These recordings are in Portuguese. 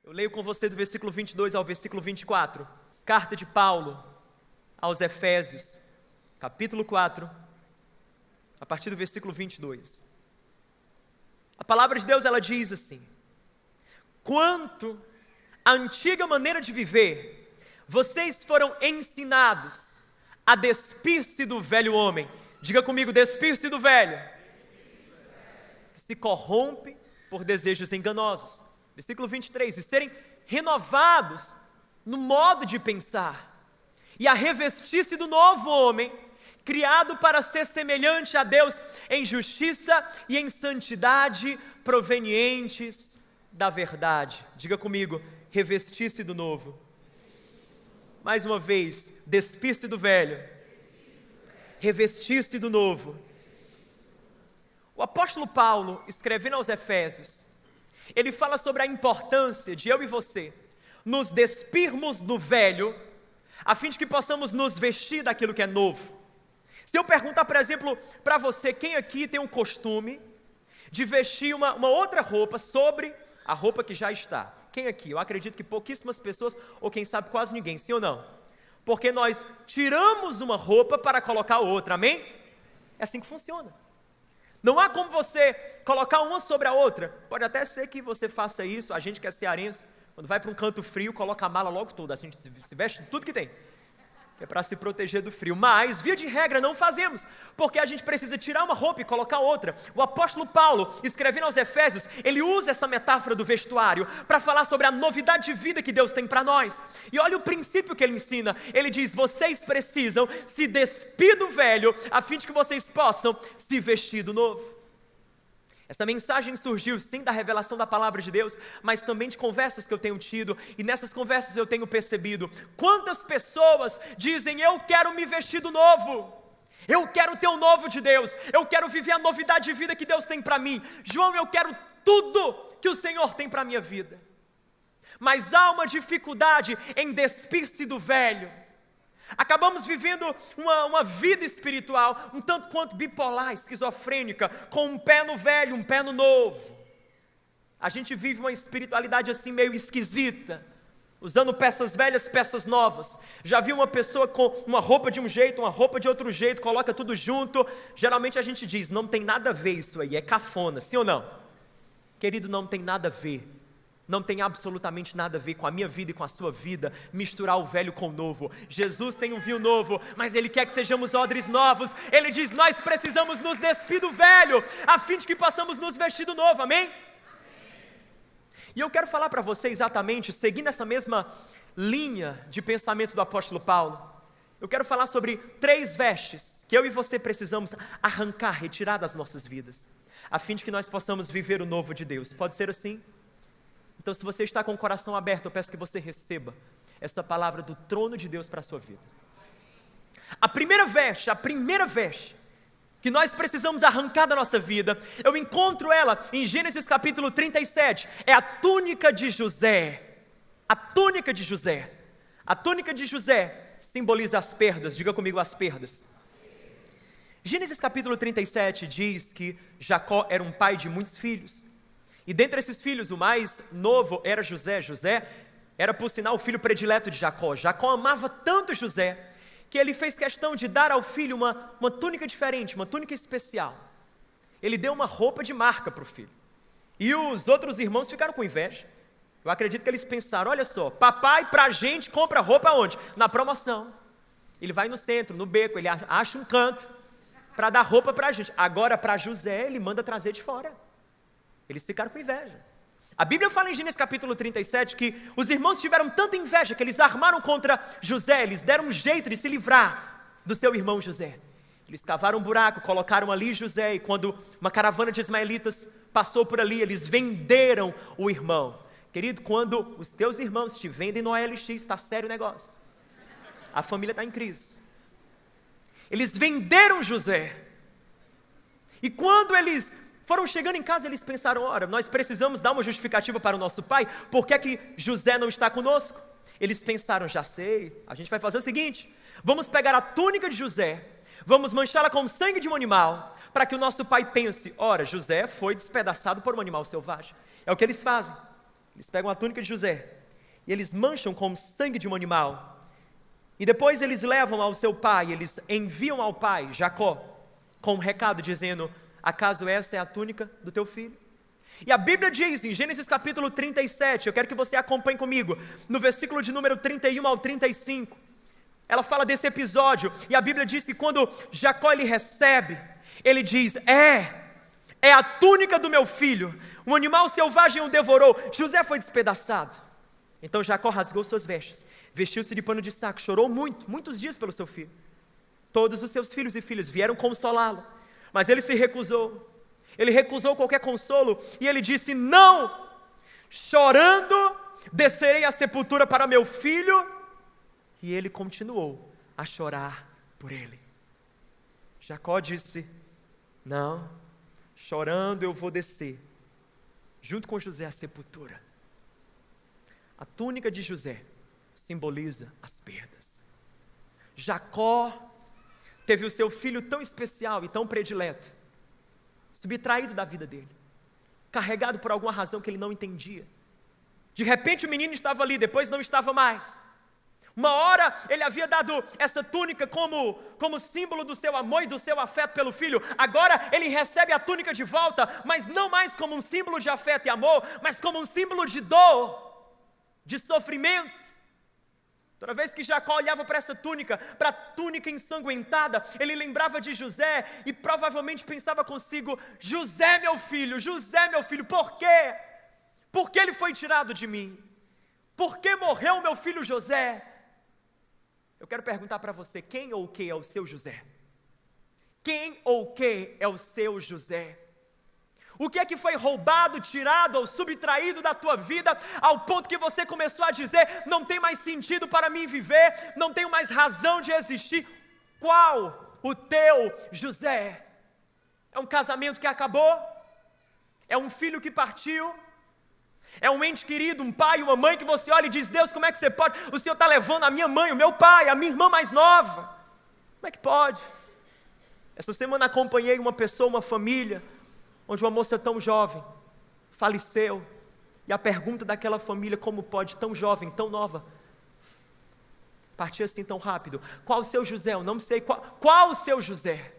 Eu leio com você do versículo 22 ao versículo 24. Carta de Paulo aos Efésios, capítulo 4, a partir do versículo 22. A palavra de Deus, ela diz assim: quanto à antiga maneira de viver, vocês foram ensinados a despir-se do velho homem. Diga comigo, despir-se do velho, que se corrompe por desejos enganosos. Versículo 23, e serem renovados no modo de pensar, e a revestir-se do novo homem, criado para ser semelhante a Deus em justiça e em santidade, provenientes da verdade. Diga comigo, revestir-se do novo. Mais uma vez, despir-se do velho, revestir-se do novo. O apóstolo Paulo, escrevendo aos Efésios, ele fala sobre a importância de eu e você nos despirmos do velho, a fim de que possamos nos vestir daquilo que é novo. Se eu perguntar, por exemplo, para você, quem aqui tem um costume de vestir uma outra roupa sobre a roupa que já está? Quem aqui? Eu acredito que pouquíssimas pessoas, ou quem sabe quase ninguém, sim ou não? Porque nós tiramos uma roupa para colocar outra, amém? É assim que funciona. Não há como você colocar uma sobre a outra. Pode até ser que você faça isso, a gente que é cearense, quando vai para um canto frio, coloca a mala logo toda, a gente se veste tudo que tem. É para se proteger do frio, mas via de regra não fazemos, porque a gente precisa tirar uma roupa e colocar outra. O apóstolo Paulo, escrevendo aos Efésios, ele usa essa metáfora do vestuário para falar sobre a novidade de vida que Deus tem para nós. E olha o princípio que ele ensina, ele diz: vocês precisam se despir do velho, a fim de que vocês possam se vestir do novo. Essa mensagem surgiu sim da revelação da palavra de Deus, mas também de conversas que eu tenho tido, e nessas conversas eu tenho percebido quantas pessoas dizem: eu quero me vestir do novo, eu quero ter o novo de Deus, eu quero viver a novidade de vida que Deus tem para mim. João, eu quero tudo que o Senhor tem para a minha vida, mas há uma dificuldade em despir-se do velho. Acabamos vivendo uma vida espiritual um tanto quanto bipolar, esquizofrênica, com um pé no velho, um pé no novo. A gente vive uma espiritualidade assim meio esquisita, usando peças velhas, peças novas. Já viu uma pessoa com uma roupa de um jeito, uma roupa de outro jeito, coloca tudo junto. Geralmente a gente diz: não tem nada a ver isso aí, é cafona, sim ou não? Querido, não tem nada a ver. Não tem absolutamente nada a ver com a minha vida e com a sua vida, misturar o velho com o novo. Jesus tem um vinho novo, mas Ele quer que sejamos odres novos. Ele diz: nós precisamos nos despir do velho, a fim de que possamos nos vestir do novo, amém? E eu quero falar para você exatamente, seguindo essa mesma linha de pensamento do apóstolo Paulo, eu quero falar sobre 3 vestes que eu e você precisamos arrancar, retirar das nossas vidas, a fim de que nós possamos viver o novo de Deus. Pode ser assim? Então, se você está com o coração aberto, eu peço que você receba essa palavra do trono de Deus para a sua vida. A primeira veste que nós precisamos arrancar da nossa vida, eu encontro ela em Gênesis capítulo 37, é a túnica de José. A túnica de José. A túnica de José simboliza as perdas, diga comigo, as perdas. Gênesis capítulo 37 diz que Jacó era um pai de muitos filhos. E dentre esses filhos, o mais novo era José. José era, por sinal, o filho predileto de Jacó. Jacó amava tanto José, que ele fez questão de dar ao filho uma túnica diferente, uma túnica especial. Ele deu uma roupa de marca para o filho. E os outros irmãos ficaram com inveja. Eu acredito que eles pensaram: olha só, papai pra gente compra roupa onde? Na promoção. Ele vai no centro, no beco, ele acha um canto para dar roupa pra gente. Agora para José, ele manda trazer de fora. Eles ficaram com inveja. A Bíblia fala em Gênesis capítulo 37 que os irmãos tiveram tanta inveja que eles armaram contra José, eles deram um jeito de se livrar do seu irmão José. Eles cavaram um buraco, colocaram ali José, e quando uma caravana de ismaelitas passou por ali, eles venderam o irmão. Querido, quando os teus irmãos te vendem no OLX, está sério o negócio. A família está em crise. Eles venderam José. E quando eles foram chegando em casa, eles pensaram: ora, nós precisamos dar uma justificativa para o nosso pai, por que é que José não está conosco? Eles pensaram: já sei, a gente vai fazer o seguinte, vamos pegar a túnica de José, vamos manchá-la com o sangue de um animal, para que o nosso pai pense: ora, José foi despedaçado por um animal selvagem. É o que eles fazem. Eles pegam a túnica de José e eles mancham com o sangue de um animal. E depois eles levam ao seu pai, eles enviam ao pai, Jacó, com um recado dizendo: acaso essa é a túnica do teu filho? E a Bíblia diz em Gênesis capítulo 37, eu quero que você acompanhe comigo, no versículo de número 31 ao 35, ela fala desse episódio, e a Bíblia diz que quando Jacó ele recebe, ele diz: é a túnica do meu filho, um animal selvagem o devorou, José foi despedaçado. Então Jacó rasgou suas vestes, vestiu-se de pano de saco, chorou muitos dias pelo seu filho. Todos os seus filhos e filhas vieram consolá-lo, mas ele se recusou. Ele recusou qualquer consolo e ele disse: não, chorando descerei à sepultura para meu filho. E ele continuou a chorar por ele. Jacó disse: não, chorando eu vou descer junto com José à sepultura. A túnica de José simboliza as perdas. Jacó teve o seu filho tão especial e tão predileto subtraído da vida dele, carregado por alguma razão que ele não entendia. De repente o menino estava ali, depois não estava mais. Uma hora ele havia dado essa túnica como símbolo do seu amor e do seu afeto pelo filho. Agora ele recebe a túnica de volta, mas não mais como um símbolo de afeto e amor, mas como um símbolo de dor, de sofrimento. Toda vez que Jacó olhava para essa túnica, para a túnica ensanguentada, ele lembrava de José e provavelmente pensava consigo: José meu filho, por quê? Por que ele foi tirado de mim? Por que morreu meu filho José? Eu quero perguntar para você: quem ou o que é o seu José? Quem ou o que é o seu José? O que é que foi roubado, tirado ou subtraído da tua vida, ao ponto que você começou a dizer: não tem mais sentido para mim viver, não tenho mais razão de existir? Qual o teu José? É um casamento que acabou? É um filho que partiu? É um ente querido, um pai, uma mãe que você olha e diz: Deus, como é que você pode? O Senhor está levando a minha mãe, o meu pai, a minha irmã mais nova. Como é que pode? Essa semana acompanhei uma pessoa, uma família, onde uma moça tão jovem faleceu, e a pergunta daquela família: como pode tão jovem, tão nova, partir assim tão rápido? Qual o seu José? Eu não sei qual o seu José.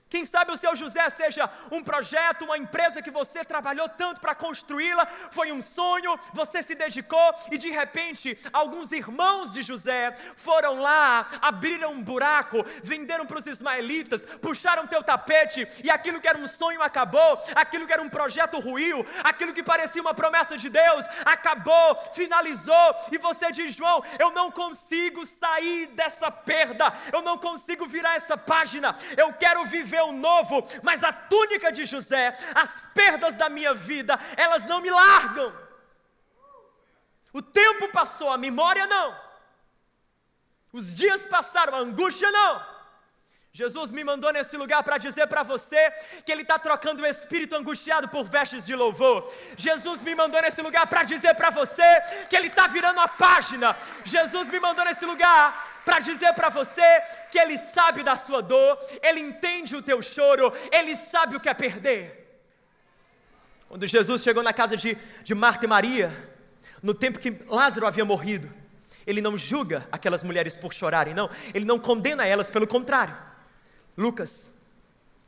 Quem sabe o seu José seja um projeto, uma empresa que você trabalhou tanto para construí-la, foi um sonho, você se dedicou e de repente alguns irmãos de José foram lá, abriram um buraco, venderam para os ismaelitas, puxaram teu tapete e aquilo que era um sonho acabou, aquilo que era um projeto ruiu, aquilo que parecia uma promessa de Deus, acabou, finalizou, e você diz: João, eu não consigo sair dessa perda, eu não consigo virar essa página, eu quero viver o novo, mas a túnica de José, as perdas da minha vida, elas não me largam. O tempo passou, a memória não, os dias passaram, a angústia não. Jesus me mandou nesse lugar para dizer para você que Ele está trocando o espírito angustiado por vestes de louvor. Jesus me mandou nesse lugar para dizer para você que Ele está virando a página. Jesus me mandou nesse lugar para dizer para você que Ele sabe da sua dor, Ele entende o teu choro, Ele sabe o que é perder. Quando Jesus chegou na casa de Marta e Maria, no tempo que Lázaro havia morrido, Ele não julga aquelas mulheres por chorarem, não. Ele não condena elas, pelo contrário. Lucas,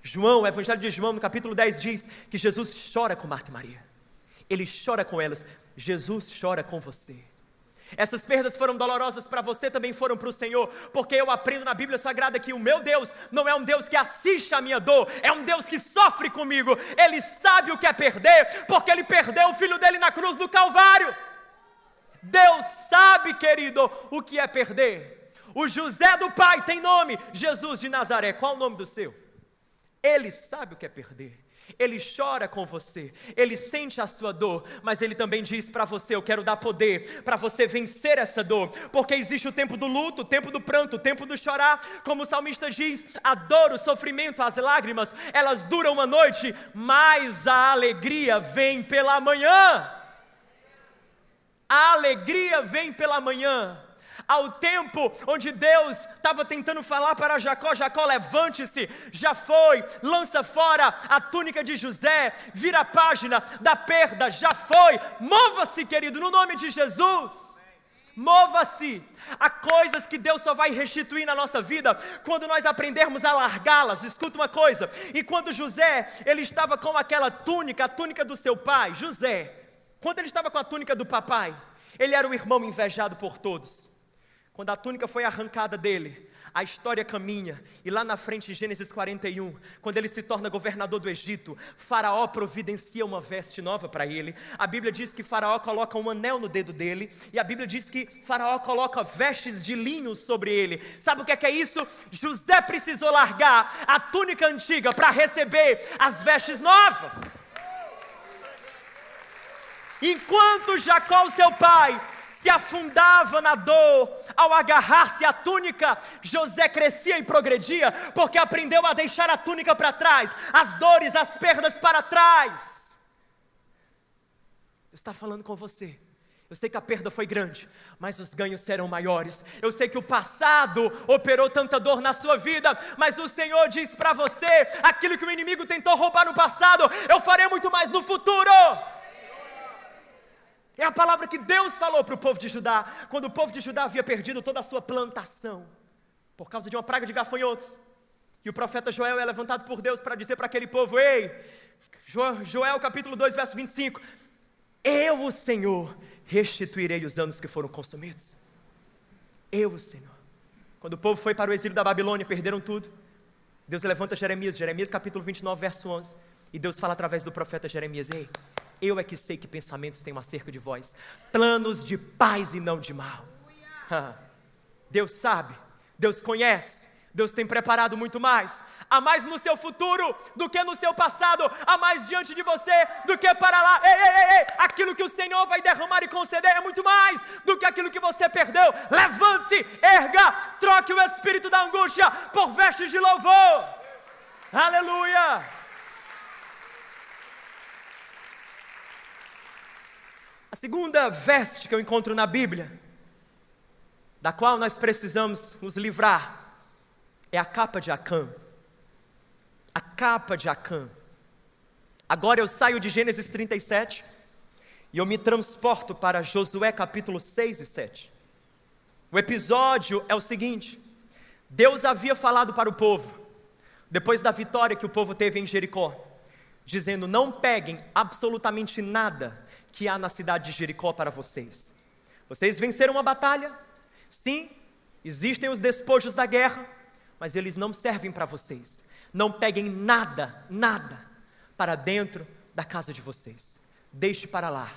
João, o Evangelho de João, no capítulo 10 diz que Jesus chora com Marta e Maria. Ele chora com elas. Jesus chora com você. Essas perdas foram dolorosas para você, também foram para o Senhor, porque eu aprendo na Bíblia Sagrada que o meu Deus não é um Deus que assiste a minha dor, é um Deus que sofre comigo. Ele sabe o que é perder, porque Ele perdeu o Filho dele na cruz do Calvário. Deus sabe, querido, o que é perder. O José do pai tem nome: Jesus de Nazaré. Qual o nome do seu? Ele sabe o que é perder. Ele chora com você, Ele sente a sua dor, mas Ele também diz para você: eu quero dar poder para você vencer essa dor, porque existe o tempo do luto, o tempo do pranto, o tempo do chorar. Como o salmista diz, a dor, o sofrimento, as lágrimas, elas duram uma noite, mas a alegria vem pela manhã. A alegria vem pela manhã. ao tempo onde Deus estava tentando falar para Jacó: Jacó, levante-se, já foi, lança fora a túnica de José, vira a página da perda, já foi, mova-se, querido, no nome de Jesus. Mova-se. Há coisas que Deus só vai restituir na nossa vida quando nós aprendermos a largá-las. Escuta uma coisa, e quando José, ele estava com aquela túnica, a túnica do seu pai, José, quando ele estava com a túnica do papai, ele era o irmão invejado por todos. Quando a túnica foi arrancada dele, a história caminha, e lá na frente, em Gênesis 41, quando ele se torna governador do Egito, Faraó providencia uma veste nova para ele. A Bíblia diz que Faraó coloca um anel no dedo dele, e a Bíblia diz que Faraó coloca vestes de linho sobre ele. Sabe o que é isso? José precisou largar a túnica antiga para receber as vestes novas. Enquanto Jacó, seu pai, se afundava na dor, ao agarrar-se à túnica, José crescia e progredia, porque aprendeu a deixar a túnica para trás, as dores, as perdas para trás. Deus está falando com você. Eu sei que a perda foi grande, mas os ganhos serão maiores. Eu sei que o passado operou tanta dor na sua vida, mas o Senhor diz para você: aquilo que o inimigo tentou roubar no passado, eu farei muito mais no futuro. É a palavra que Deus falou para o povo de Judá, quando o povo de Judá havia perdido toda a sua plantação, por causa de uma praga de gafanhotos. E o profeta Joel é levantado por Deus para dizer para aquele povo: ei, Joel capítulo 2, verso 25, eu, o Senhor, restituirei os anos que foram consumidos. Eu, o Senhor. Quando o povo foi para o exílio da Babilônia, perderam tudo. Deus levanta Jeremias capítulo 29, verso 11, e Deus fala através do profeta Jeremias: ei, eu é que sei que pensamentos tenho acerca de vós, planos de paz e não de mal. Deus sabe, Deus conhece, Deus tem preparado muito mais. Há mais no seu futuro do que no seu passado, há mais diante de você do que para lá. Ei, aquilo que o Senhor vai derramar e conceder é muito mais do que aquilo que você perdeu. Levante-se, erga, troque o espírito da angústia por vestes de louvor. Aleluia. A segunda veste que eu encontro na Bíblia, da qual nós precisamos nos livrar, é a capa de Acã. A capa de Acã. Agora eu saio de Gênesis 37 e eu me transporto para Josué capítulo 6 e 7. O episódio é o seguinte: Deus havia falado para o povo, depois da vitória que o povo teve em Jericó, dizendo: não peguem absolutamente nada que há na cidade de Jericó para vocês. Vocês venceram uma batalha, sim, existem os despojos da guerra, mas eles não servem para vocês. Não peguem nada para dentro da casa de vocês. Deixe para lá,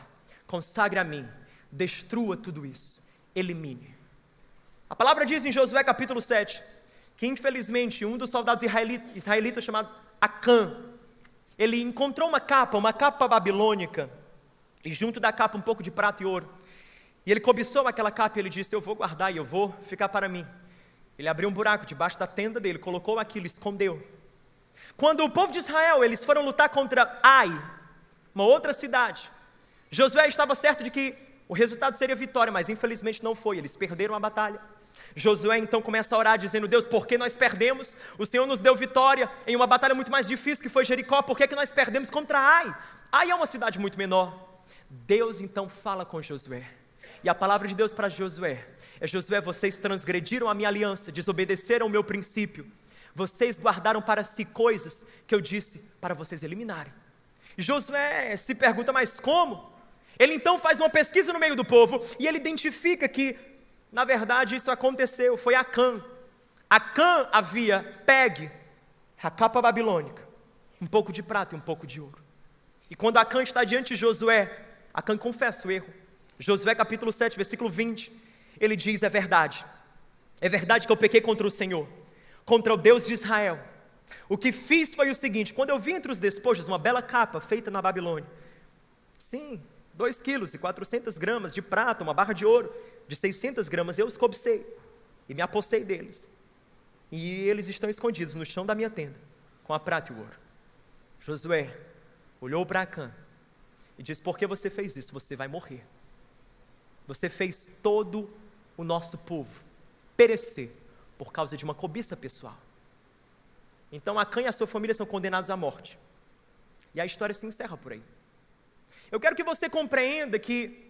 consagre a mim, destrua tudo isso, elimine. A palavra diz em Josué capítulo 7, que infelizmente um dos soldados israelitas chamado Acã, ele encontrou uma capa babilônica, e junto da capa um pouco de prata e ouro, e ele cobiçou aquela capa e ele disse: eu vou guardar e eu vou ficar para mim. Ele abriu um buraco debaixo da tenda dele, colocou aquilo, escondeu. Quando o povo de Israel, eles foram lutar contra Ai, uma outra cidade, Josué estava certo de que o resultado seria vitória, mas infelizmente não foi, eles perderam a batalha. Josué então começa a orar dizendo: Deus, por que nós perdemos? O Senhor nos deu vitória em uma batalha muito mais difícil que foi Jericó, por que nós perdemos contra Ai? Ai é uma cidade muito menor. Deus então fala com Josué, e a palavra de Deus para Josué é: Josué, vocês transgrediram a minha aliança, desobedeceram o meu princípio, vocês guardaram para si coisas que eu disse para vocês eliminarem. Josué se pergunta: mas como? Ele então faz uma pesquisa no meio do povo, e ele identifica que, na verdade, isso aconteceu, foi Acã. Acã havia pegue a capa babilônica, um pouco de prata e um pouco de ouro. E quando Acã está diante de Josué, Acã confessa o erro. Josué capítulo 7, versículo 20, ele diz: é verdade que eu pequei contra o Senhor, contra o Deus de Israel. O que fiz foi o seguinte: quando eu vi entre os despojos uma bela capa feita na Babilônia, sim, 2 quilos e 400 gramas de prata, uma barra de ouro de 600 gramas, eu os cobicei e me apossei deles, e eles estão escondidos no chão da minha tenda, com a prata e o ouro. Josué olhou para Acã e disse: por que você fez isso? Você vai morrer. Você fez todo o nosso povo perecer por causa de uma cobiça pessoal. Então Acã e a sua família são condenados à morte. E a história se encerra por aí. Eu quero que você compreenda que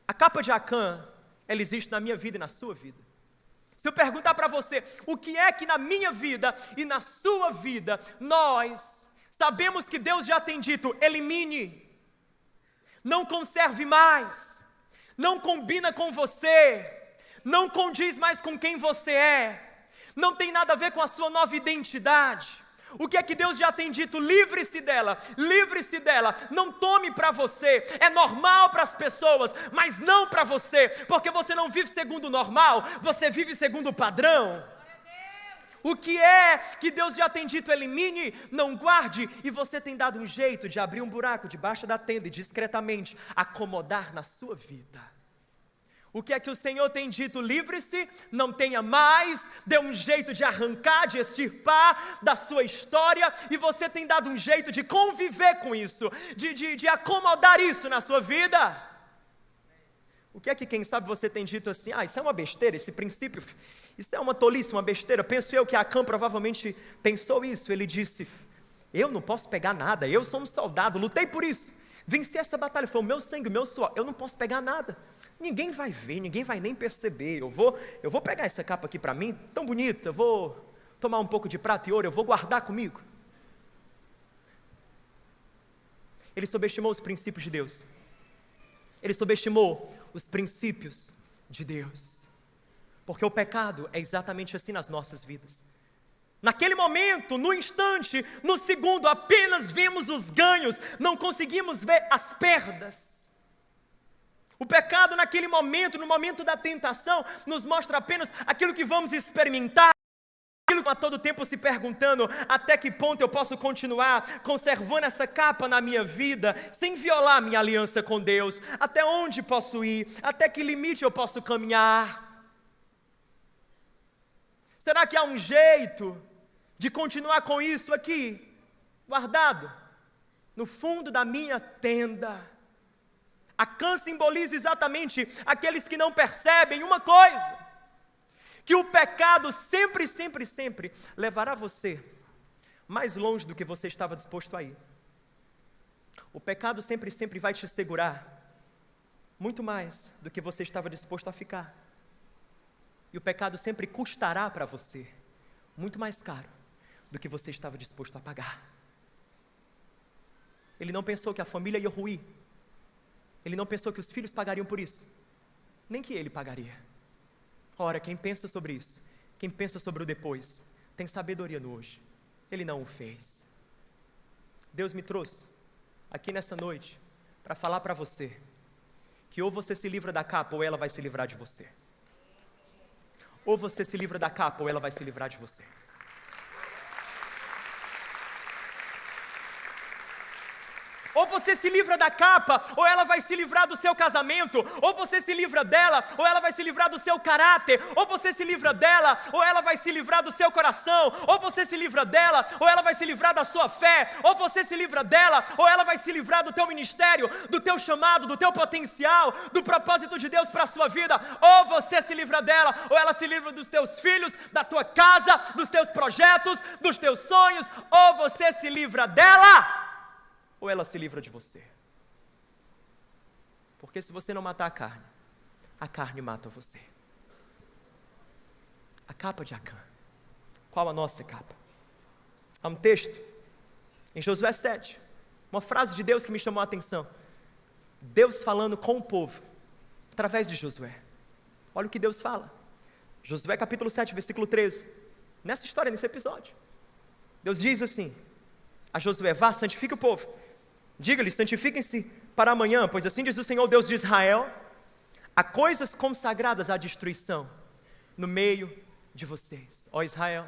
a capa de Acã, ela existe na minha vida e na sua vida. Se eu perguntar para você, o que é que na minha vida e na sua vida, nós sabemos que Deus já tem dito, elimine, não conserve mais, não combina com você, não condiz mais com quem você é, não tem nada a ver com a sua nova identidade. O que é que Deus já tem dito? Livre-se dela, não tome para você, é normal para as pessoas, mas não para você, porque você não vive segundo o normal, você vive segundo o padrão. O que é que Deus já tem dito? Elimine, não guarde, e você tem dado um jeito de abrir um buraco debaixo da tenda e discretamente acomodar na sua vida. O que é que o Senhor tem dito? Livre-se, não tenha mais, dê um jeito de arrancar, de extirpar da sua história, e você tem dado um jeito de conviver com isso, de acomodar isso na sua vida. O que é que, quem sabe, você tem dito assim, isso é uma besteira, esse princípio, isso é uma tolice, uma besteira. Penso eu que Acã provavelmente pensou isso. Ele disse, eu não posso pegar nada, eu sou um soldado, lutei por isso, venci essa batalha, foi o meu sangue, o meu suor, eu não posso pegar nada. Ninguém vai ver, ninguém vai nem perceber. Eu vou pegar essa capa aqui para mim, tão bonita, eu vou tomar um pouco de prata e ouro, eu vou guardar comigo. Ele subestimou os princípios de Deus. Ele subestimou os princípios de Deus. Porque o pecado é exatamente assim nas nossas vidas. Naquele momento, no instante, no segundo, apenas vemos os ganhos, não conseguimos ver as perdas. O pecado naquele momento, no momento da tentação, nos mostra apenas aquilo que vamos experimentar, aquilo que a todo tempo se perguntando, até que ponto eu posso continuar conservando essa capa na minha vida, sem violar minha aliança com Deus, até onde posso ir, até que limite eu posso caminhar. Será que há um jeito de continuar com isso aqui, guardado, no fundo da minha tenda? Acã simboliza exatamente aqueles que não percebem uma coisa, que o pecado sempre, sempre, sempre levará você mais longe do que você estava disposto a ir. O pecado sempre, sempre vai te segurar muito mais do que você estava disposto a ficar. E o pecado sempre custará para você muito mais caro do que você estava disposto a pagar. Ele não pensou que a família ia ruir. Ele não pensou que os filhos pagariam por isso, nem que ele pagaria. Ora, quem pensa sobre isso, quem pensa sobre o depois, tem sabedoria no hoje. Ele não o fez. Deus me trouxe aqui nessa noite para falar para você que ou você se livra da capa ou ela vai se livrar de você. Ou você se livra da capa ou ela vai se livrar de você. Ou você se livra da capa, ou ela vai se livrar do seu casamento. Ou você se livra dela, ou ela vai se livrar do seu caráter. Ou você se livra dela, ou ela vai se livrar do seu coração. Ou você se livra dela, ou ela vai se livrar da sua fé. Ou você se livra dela, ou ela vai se livrar do teu ministério, do teu chamado, do teu potencial, do propósito de Deus para a sua vida. Ou você se livra dela, ou ela se livra dos teus filhos, da tua casa, dos teus projetos, dos teus sonhos. Ou você se livra dela, ou ela se livra de você. Porque se você não matar a carne mata você. A capa de Acã. Qual a nossa capa? Há um texto em Josué 7, uma frase de Deus que me chamou a atenção. Deus falando com o povo através de Josué. Olha o que Deus fala. Josué capítulo 7, versículo 13. Nessa história, nesse episódio, Deus diz assim a Josué: vá, santifique o povo. Diga-lhes, santifiquem-se para amanhã, pois assim diz o Senhor Deus de Israel: há coisas consagradas à destruição no meio de vocês, ó Israel.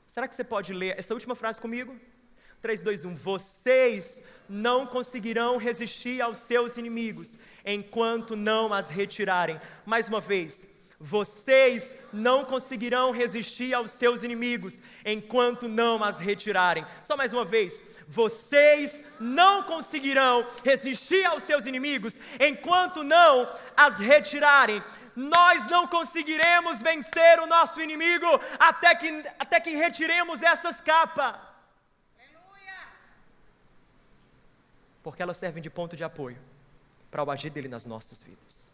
Será que você pode ler essa última frase comigo? 3, 2, 1. Vocês não conseguirão resistir aos seus inimigos, enquanto não as retirarem. Mais uma vez. Vocês não conseguirão resistir aos seus inimigos enquanto não as retirarem. Só mais uma vez. Vocês não conseguirão resistir aos seus inimigos enquanto não as retirarem. Nós não conseguiremos vencer o nosso inimigo até que retiremos essas capas. Porque elas servem de ponto de apoio para o agir dele nas nossas vidas.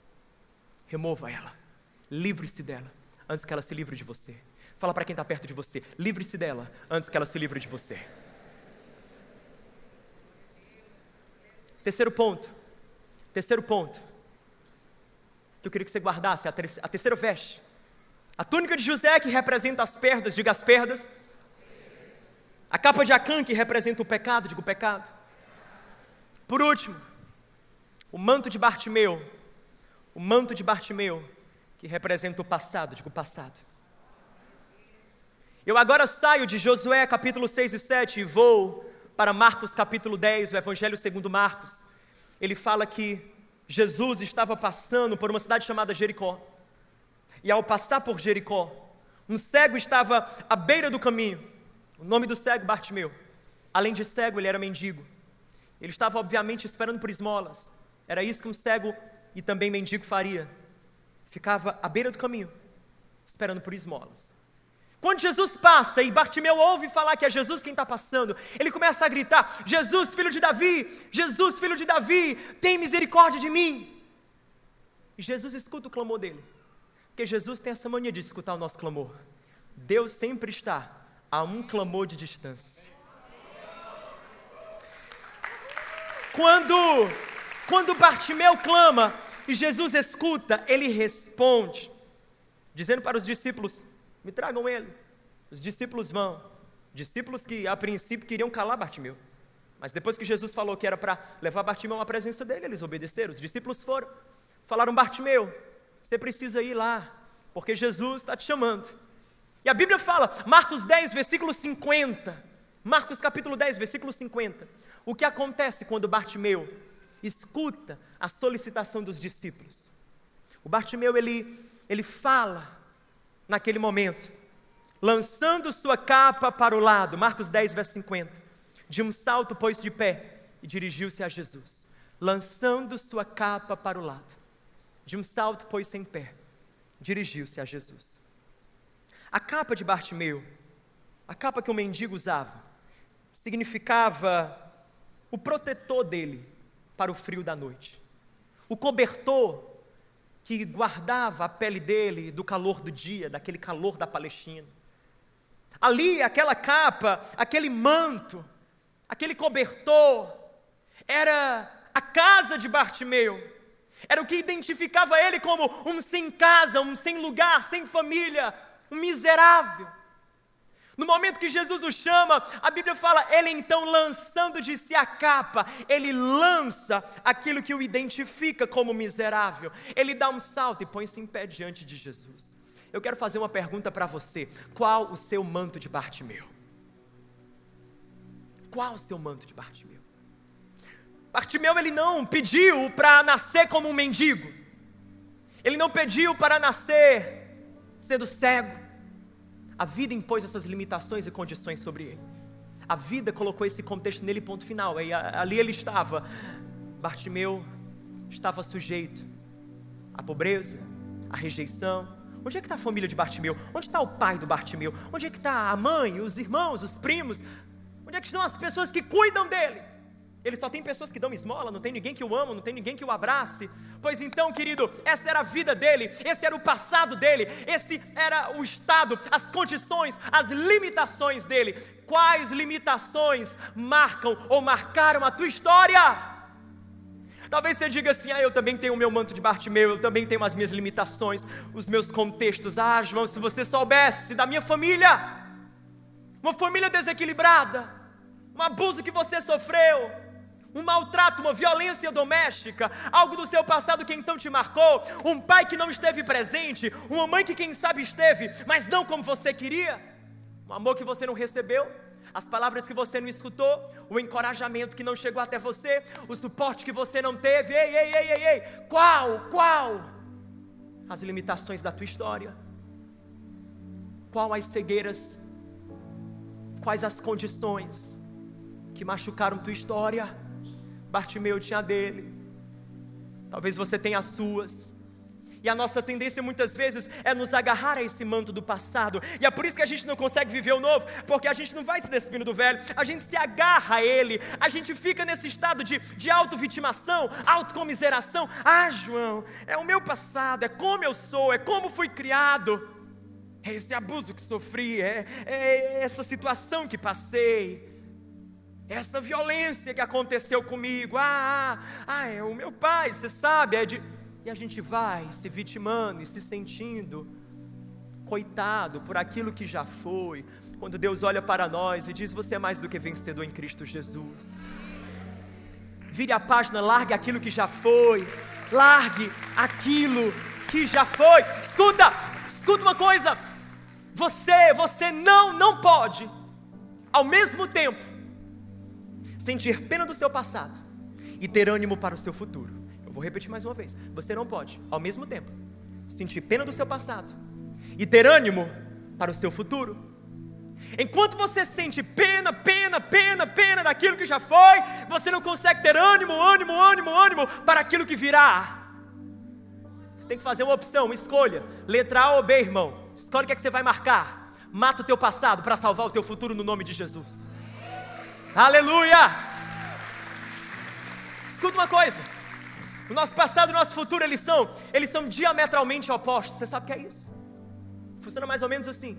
Remova ela. Livre-se dela antes que ela se livre de você. Fala para quem está perto de você: livre-se dela antes que ela se livre de você. Terceiro ponto que eu queria que você guardasse, a terceira veste, a túnica de José, que representa as perdas, diga as perdas. A capa de Acã, que representa o pecado, diga o pecado. Por último, o manto de Bartimeu, que representa o passado, digo o passado. Eu agora saio de Josué capítulo 6 e 7 e vou para Marcos capítulo 10, o Evangelho segundo Marcos. Ele fala que Jesus estava passando por uma cidade chamada Jericó. E ao passar por Jericó, um cego estava à beira do caminho. O nome do cego, Bartimeu. Além de cego, ele era mendigo. Ele estava obviamente esperando por esmolas. Era isso que um cego e também mendigo faria. Ficava à beira do caminho, esperando por esmolas. Quando Jesus passa e Bartimeu ouve falar que é Jesus quem está passando, ele começa a gritar: Jesus, filho de Davi, Jesus, filho de Davi, tem misericórdia de mim. E Jesus escuta o clamor dele, porque Jesus tem essa mania de escutar o nosso clamor. Deus sempre está a um clamor de distância. Quando Bartimeu clama e Jesus escuta, ele responde, dizendo para os discípulos: me tragam ele. Os discípulos vão. Discípulos que a princípio queriam calar Bartimeu. Mas depois que Jesus falou que era para levar Bartimeu à presença dele, eles obedeceram. Os discípulos foram. Falaram: Bartimeu, você precisa ir lá, porque Jesus está te chamando. E a Bíblia fala, Marcos 10, versículo 50. Marcos capítulo 10, versículo 50. O que acontece quando Bartimeu escuta a solicitação dos discípulos? O Bartimeu, ele fala naquele momento, lançando sua capa para o lado, Marcos 10, verso 50, de um salto pôs-se de pé e dirigiu-se a Jesus, lançando sua capa para o lado, de um salto pôs-se em pé, dirigiu-se a Jesus. A capa de Bartimeu, a capa que o mendigo usava, significava o protetor dele para o frio da noite, o cobertor que guardava a pele dele do calor do dia, daquele calor da Palestina. Ali, aquela capa, aquele manto, aquele cobertor, era a casa de Bartimeu, era o que identificava ele como um sem casa, um sem lugar, sem família, um miserável. No momento que Jesus o chama, a Bíblia fala, ele então lançando de si a capa, ele lança aquilo que o identifica como miserável. Ele dá um salto e põe-se em pé diante de Jesus. Eu quero fazer uma pergunta para você: qual o seu manto de Bartimeu? Qual o seu manto de Bartimeu? Bartimeu, ele não pediu para nascer como um mendigo. Ele não pediu para nascer sendo cego. A vida impôs essas limitações e condições sobre ele. A vida colocou esse contexto nele, ponto final. E ali ele estava. Bartimeu estava sujeito à pobreza, à rejeição. Onde é que está a família de Bartimeu? Onde está o pai do Bartimeu? Onde é que está a mãe, os irmãos, os primos? Onde é que estão as pessoas que cuidam dele? Ele só tem pessoas que dão esmola, não tem ninguém que o ama, não tem ninguém que o abrace. Pois então, querido, essa era a vida dele, esse era o passado dele, esse era o estado, as condições, as limitações dele. Quais limitações marcam ou marcaram a tua história? Talvez você diga assim: eu também tenho o meu manto de Bartimeu, eu também tenho as minhas limitações, os meus contextos. João, se você soubesse da minha família, uma família desequilibrada, um abuso que você sofreu, um maltrato, uma violência doméstica, algo do seu passado que então te marcou, um pai que não esteve presente, uma mãe que quem sabe esteve, mas não como você queria, um amor que você não recebeu, as palavras que você não escutou, o encorajamento que não chegou até você, o suporte que você não teve. Qual as limitações da tua história? Quais as cegueiras? Quais as condições que machucaram tua história? Bartimeu tinha a dele, talvez você tenha as suas. E a nossa tendência muitas vezes é nos agarrar a esse manto do passado. E é por isso que a gente não consegue viver o novo, porque a gente não vai se despindo do velho, a gente se agarra a ele, a gente fica nesse estado de auto-vitimação, autocomiseração. Ah, João, é o meu passado, é como eu sou, é como fui criado, é esse abuso que sofri, é essa situação que passei, essa violência que aconteceu comigo. É o meu pai, você sabe, E a gente vai se vitimando e se sentindo coitado por aquilo que já foi, quando Deus olha para nós e diz: você é mais do que vencedor em Cristo Jesus. Vire a página, largue aquilo que já foi, largue aquilo que já foi. Escuta uma coisa, você não pode, ao mesmo tempo, sentir pena do seu passado e ter ânimo para o seu futuro. Vou repetir mais uma vez, você não pode, ao mesmo tempo, sentir pena do seu passado e ter ânimo para o seu futuro. Enquanto você sente pena daquilo que já foi, você não consegue ter ânimo para aquilo que virá. Você tem que fazer uma opção, uma escolha, letra A ou B, irmão. Escolhe o que é que você vai marcar. Mata o teu passado para salvar o teu futuro no nome de Jesus. Aleluia! Escuta uma coisa, o nosso passado e o nosso futuro, eles são diametralmente opostos. Você sabe o que é isso? Funciona mais ou menos assim: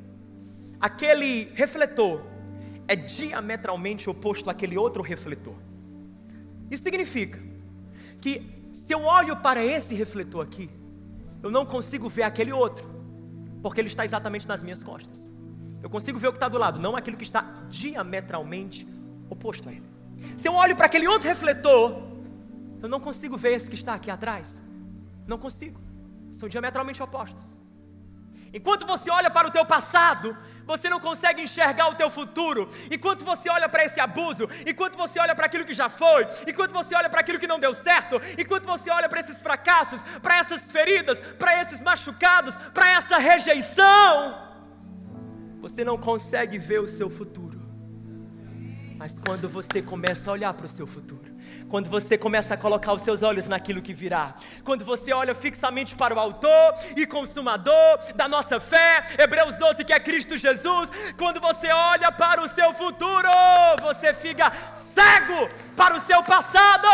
aquele refletor é diametralmente oposto àquele outro refletor. Isso significa que se eu olho para esse refletor aqui, eu não consigo ver aquele outro, porque ele está exatamente nas minhas costas. Eu consigo ver o que está do lado, não aquilo que está diametralmente oposto a ele. Se eu olho para aquele outro refletor, eu não consigo ver esse que está aqui atrás. Não consigo. São diametralmente opostos. Enquanto você olha para o teu passado, você não consegue enxergar o teu futuro. Enquanto você olha para esse abuso, enquanto você olha para aquilo que já foi, enquanto você olha para aquilo que não deu certo, enquanto você olha para esses fracassos, para essas feridas, para esses machucados, para essa rejeição, você não consegue ver o seu futuro. Mas quando você começa a olhar para o seu futuro, quando você começa a colocar os seus olhos naquilo que virá, quando você olha fixamente para o autor e consumador da nossa fé, Hebreus 12, que é Cristo Jesus, quando você olha para o seu futuro, você fica cego para o seu passado.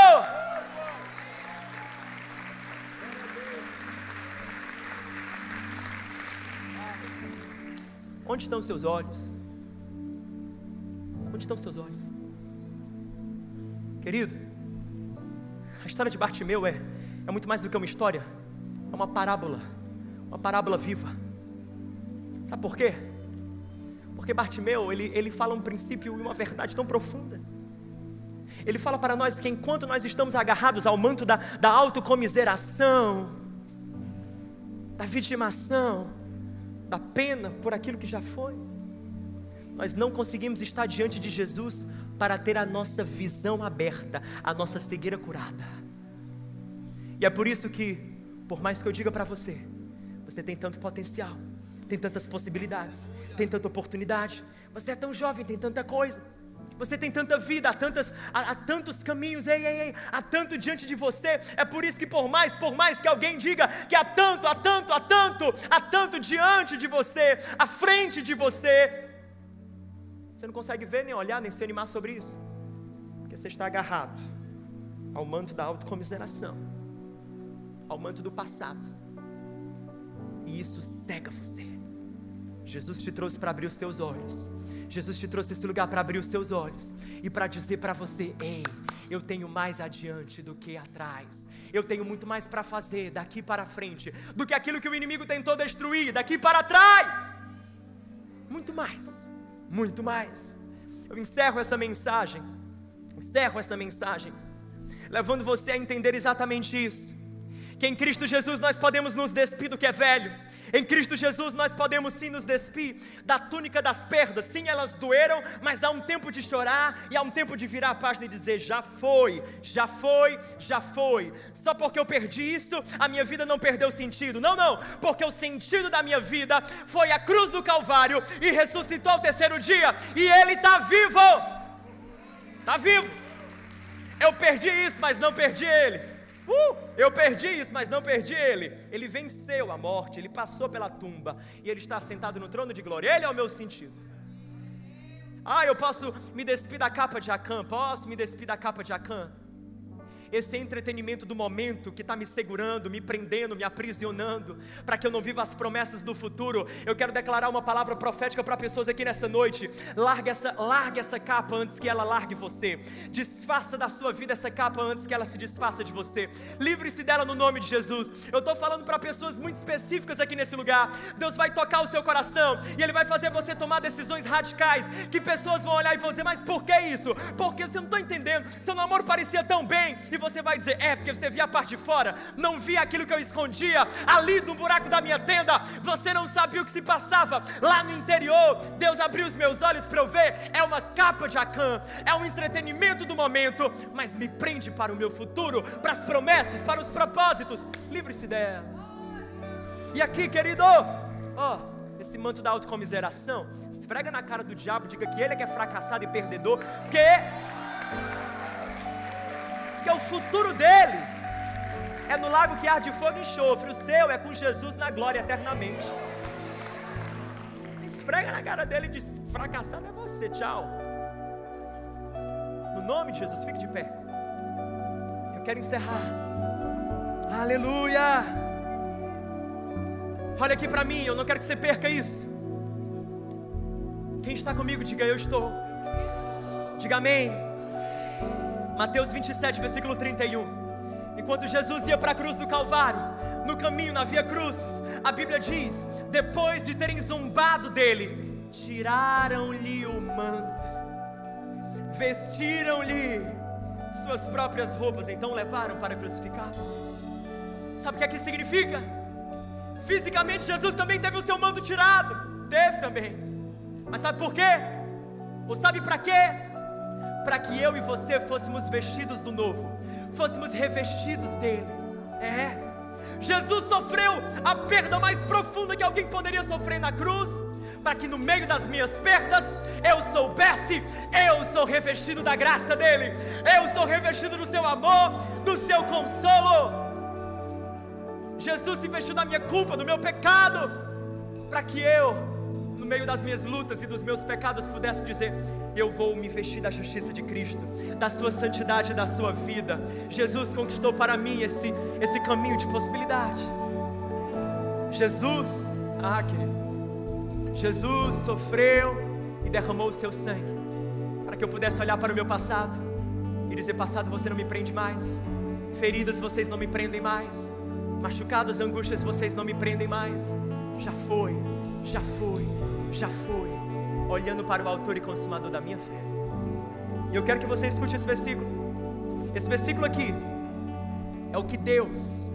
Onde estão os seus olhos? Onde estão os seus olhos? Querido, a história de Bartimeu é muito mais do que uma história, é uma parábola viva. Sabe por quê? Porque Bartimeu, ele fala um princípio e uma verdade tão profunda. Ele fala para nós que enquanto nós estamos agarrados ao manto da autocomiseração, da vitimação, da pena por aquilo que já foi, nós não conseguimos estar diante de Jesus para ter a nossa visão aberta, a nossa cegueira curada. E é por isso que, por mais que eu diga para você, você tem tanto potencial, tem tantas possibilidades, tem tanta oportunidade, você é tão jovem, tem tanta coisa, você tem tanta vida, há tantos caminhos, há tanto diante de você. É por isso que por mais que alguém diga que há tanto diante de você, à frente de você, você não consegue ver, nem olhar, nem se animar sobre isso, porque você está agarrado ao manto da autocomiseração, ao manto do passado, e isso cega você. Jesus te trouxe para abrir os teus olhos. Jesus te trouxe esse lugar para abrir os seus olhos e para dizer para você: ei, eu tenho mais adiante do que atrás. Eu tenho muito mais para fazer daqui para frente do que aquilo que o inimigo tentou destruir daqui para trás. Muito mais. Muito mais. Eu encerro essa mensagem levando você a entender exatamente isso, que em Cristo Jesus nós podemos nos despir do que é velho, Em Cristo Jesus nós podemos sim nos despir da túnica das perdas. Sim, elas doeram, mas há um tempo de chorar e há um tempo de virar a página e dizer: já foi, já foi, já foi. Só porque eu perdi isso, a minha vida não perdeu sentido. Não, não, porque o sentido da minha vida foi a cruz do Calvário e ressuscitou ao terceiro dia, e Ele está vivo. Está vivo. Eu perdi isso, mas não perdi Ele. Eu perdi isso, mas não perdi Ele. Ele venceu a morte, Ele passou pela tumba e Ele está sentado no trono de glória. Ele é o meu sentido. Eu posso me despir da capa de Acã. Posso me despir da capa de Acã. Esse entretenimento do momento que está me segurando, me prendendo, me aprisionando, para que eu não viva as promessas do futuro. Eu quero declarar uma palavra profética para pessoas aqui nessa noite. Largue essa capa antes que ela largue você. Desfaça da sua vida essa capa antes que ela se desfaça de você. Livre-se dela no nome de Jesus. Eu estou falando para pessoas muito específicas aqui nesse lugar. Deus vai tocar o seu coração e Ele vai fazer você tomar decisões radicais, que pessoas vão olhar e vão dizer: mas por que isso? Porque você não está entendendo, seu namoro parecia tão bem. E você vai dizer: porque você via a parte de fora, não via aquilo que eu escondia ali no buraco da minha tenda. Você não sabia o que se passava lá no interior. Deus abriu os meus olhos para eu ver. É uma capa de Acã, é um entretenimento do momento, mas me prende para o meu futuro, para as promessas, para os propósitos. Livre-se dela. E aqui, querido, esse manto da autocomiseração, esfrega na cara do diabo, diga que ele é que é fracassado e perdedor, porque o futuro dele é no lago que arde fogo e enxofre. O seu é com Jesus na glória eternamente. Esfrega na cara dele e diz: fracassado é você, tchau. No nome de Jesus, fique de pé. Eu quero encerrar. Aleluia. Olha aqui para mim, eu não quero que você perca isso. Quem está comigo, diga: eu estou. Diga amém. Mateus 27, versículo 31. Enquanto Jesus ia para a cruz do Calvário, no caminho na Via Crucis, a Bíblia diz: depois de terem zombado dele, tiraram-lhe o manto, vestiram-lhe suas próprias roupas, então o levaram para crucificar. Sabe o que aqui significa? Fisicamente Jesus também teve o seu manto tirado. Teve também. Mas sabe por quê? Ou sabe para quê? Para que eu e você fôssemos vestidos do novo, fôssemos revestidos dele. Jesus sofreu a perda mais profunda que alguém poderia sofrer na cruz, para que no meio das minhas perdas eu soubesse: eu sou revestido da graça dele, eu sou revestido do seu amor, do seu consolo. Jesus se vestiu da minha culpa, do meu pecado, para que eu, no meio das minhas lutas e dos meus pecados, pudesse dizer: eu vou me vestir da justiça de Cristo, da sua santidade e da sua vida. Jesus conquistou para mim esse caminho de possibilidade. Jesus, querido, Jesus sofreu e derramou o seu sangue, para que eu pudesse olhar para o meu passado e dizer: passado, você não me prende mais. Feridas, vocês não me prendem mais. Machucados, angústias, vocês não me prendem mais. Já foi, já foi, já foi. Olhando para o autor e consumador da minha fé. E eu quero que você escute esse versículo. Esse versículo aqui é o que Deus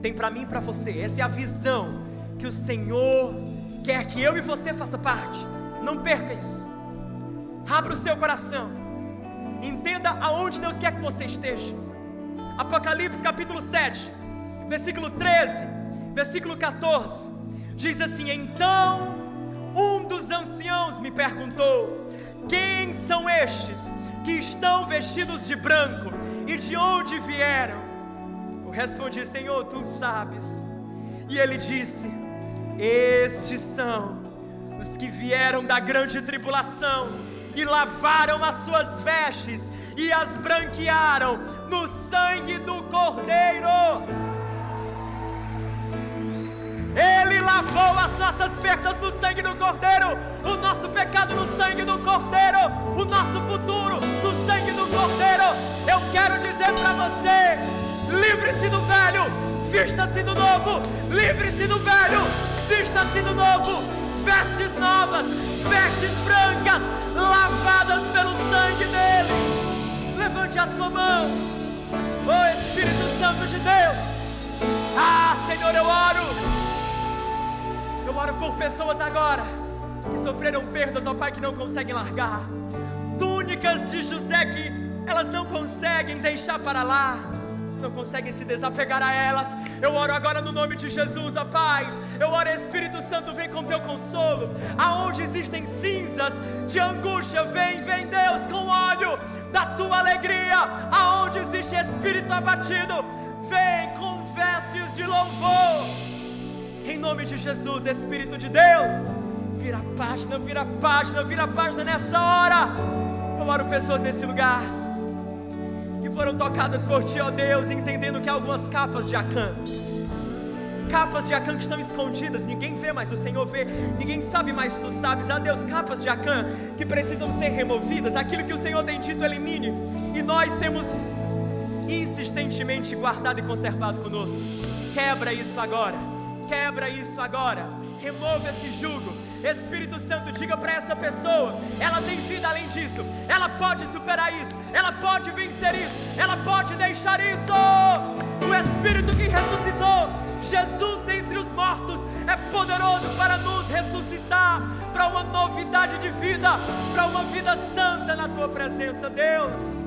tem para mim e para você. Essa é a visão que o Senhor quer que eu e você faça parte. Não perca isso. Abra o seu coração. Entenda aonde Deus quer que você esteja. Apocalipse capítulo 7, versículo 13, versículo 14, diz assim: então um dos anciãos me perguntou: quem são estes que estão vestidos de branco e de onde vieram? Eu respondi: Senhor, tu sabes. E ele disse: estes são os que vieram da grande tribulação e lavaram as suas vestes e as branquearam no sangue do Cordeiro. Ele lavou as nossas perdas no sangue do Cordeiro, o nosso pecado no sangue do Cordeiro, o nosso futuro no sangue do Cordeiro. Eu quero dizer para você: livre-se do velho, vista-se do novo. Livre-se do velho, vista-se do novo. Vestes novas, vestes brancas, lavadas pelo sangue dele. Levante a sua mão, oh Espírito Santo de Deus. Senhor, eu oro por pessoas agora que sofreram perdas, ó Pai, que não conseguem largar. Túnicas de José que elas não conseguem deixar para lá, não conseguem se desapegar a elas. Eu oro agora no nome de Jesus, ó Pai. Eu oro, Espírito Santo, vem com teu consolo. Aonde existem cinzas de angústia, vem Deus, com óleo da tua alegria. Aonde existe espírito abatido, vem com vestes de louvor. Em nome de Jesus, Espírito de Deus, vira a página, vira a página, vira a página nessa hora. Eu oro pessoas nesse lugar que foram tocadas por Ti, ó Deus, entendendo que há algumas capas de Acã que estão escondidas, ninguém vê, mas o Senhor vê, ninguém sabe, mas Tu sabes, ó Deus, capas de Acã que precisam ser removidas, aquilo que o Senhor tem dito, elimine, e nós temos insistentemente guardado e conservado conosco. Quebra isso agora, remova esse jugo. Espírito Santo, diga para essa pessoa, ela tem vida além disso, ela pode superar isso, ela pode vencer isso, ela pode deixar isso. O Espírito que ressuscitou Jesus dentre os mortos é poderoso para nos ressuscitar para uma novidade de vida, para uma vida santa na Tua presença. Deus,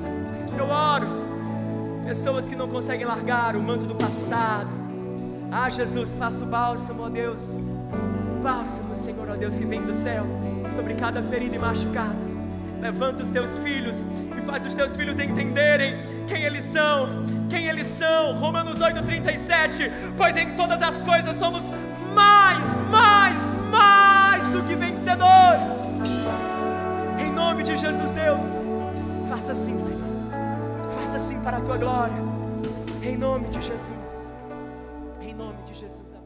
eu oro, pessoas que não conseguem largar o manto do passado. Ah, Jesus, faça o bálsamo, ó Deus, bálsamo, Senhor, ó Deus, que vem do céu sobre cada ferida e machucado. Levanta os Teus filhos e faz os Teus filhos entenderem quem eles são. Romanos 8:37, pois em todas as coisas somos mais do que vencedores. Em nome de Jesus, Deus, faça assim, Senhor, faça assim para a Tua glória, em nome de Jesus, em nome de Jesus.